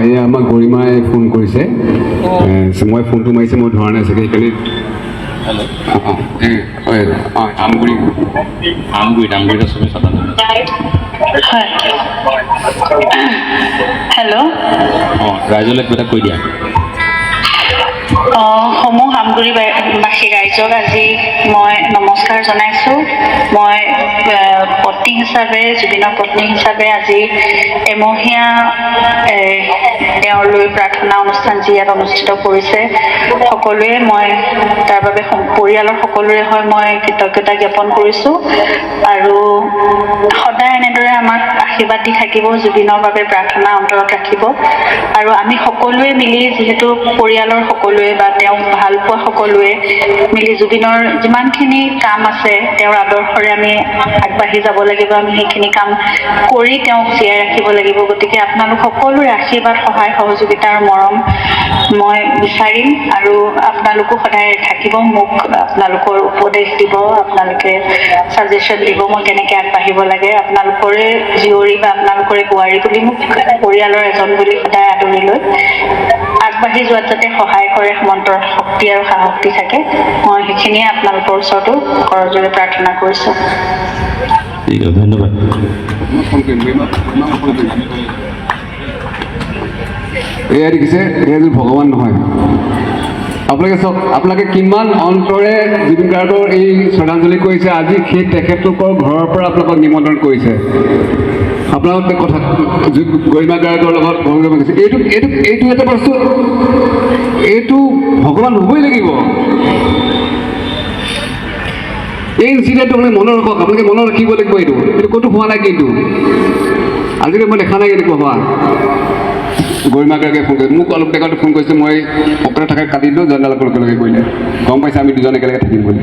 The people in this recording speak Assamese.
এয়া আমাক গৰিমাই ফোন কৰিছে মই ফোনটো মাৰিছে মই ধৰা নাই চাগে সেইকাৰণে আমগুৰিত আছোঁ শ্ৰদ্ধাঞ্জলি হেল্ল' ৰাইজলৈ কিবা এটা কৈ দিয়া সমূহ আমগুৰিবাসী ৰাইজক আজি মই নমস্কাৰ জনাইছোঁ মই পত্নী হিচাপে জুবিনৰ পত্নী হিচাপে আজি এমহীয়া তেওঁলৈ প্ৰাৰ্থনা অনুষ্ঠান যি ইয়াত অনুষ্ঠিত কৰিছে সকলোৱে মই তাৰ বাবে পৰিয়ালৰ সকলোৰে হৈ মই কৃতজ্ঞতা জ্ঞাপন কৰিছোঁ আৰু সদায় এনেদৰে আমাক আশীৰ্বাদ দি থাকিব জুবিনৰ বাবে প্ৰাৰ্থনা অন্তৰত ৰাখিব আৰু আমি সকলোৱে মিলি যিহেতু পৰিয়ালৰ সকলোৱে বা তেওঁক ভাল পোৱা সকলোৱে মিলি জুবিনৰ যিমানখিনি কাম আছে তেওঁৰ আদৰ্শৰে আমি আগবাঢ়ি যাব লাগিব আমি সেইখিনি কাম কৰি তেওঁক জীয়াই ৰাখিব লাগিব গতিকে আপোনালোক সকলোৰে আশীৰ্বাদ সহায় সহযোগিতা আৰু মৰম মই বিচাৰিম আৰু আপোনালোকো সদায় থাকিব মোক আপোনালোকৰ উপদেশ দিব আপোনালোকে ছাজেশ্যন দিব মই কেনেকৈ আগবাঢ়িব লাগে আপোনালোকৰে জীয়ৰী বা আপোনালোকৰে বোৱাৰী বুলি মোক পৰিয়ালৰ এজন বুলি সদায় আদৰি লৈ আগবাঢ়ি যোৱাত যাতে সহায় কৰে মন্ত্ৰৰ শক্তি আৰু সাহস দি থাকে মই সেইখিনিয়ে আপোনালোকৰ ওচৰতো কৰজোৰে প্ৰাৰ্থনা কৰিছোঁ ঠিক আছে ধন্যবাদ এয়া দেখিছে এয়া যদি ভগৱান নহয় আপোনালোকে চাওক আপোনালোকে কিমান অন্তৰে জুবিন গাৰ্গৰ এই শ্ৰদ্ধাঞ্জলি কৰিছে আজি সেই তেখেতলোকৰ ঘৰৰ পৰা আপোনালোকক নিমন্ত্ৰণ কৰিছে আপোনালোকে কথা গৰিমা গাৰ্গৰ লগত গৈছে এইটো এটা বস্তু এইটো ভগৱান হ'বই লাগিব এই ইনচিডেণ্টটো আপোনালোকে মনত ৰাখক আপোনালোকে মনত ৰাখিব লাগিব এইটো ক'তো হোৱা নাই কিন্তু আজিকালি মই দেখা নাই এনেকুৱা হোৱা গৰিমা গাৰ্গে ফোন কৰিছে মোক অলপ দেখাতে ফোন কৰিছে মই অকলে থকা কাটি দিলোঁ জয়নালকৰ একেলগে কৰিলে গম পাইছে আমি দুজন একেলগে থাকিম বুলি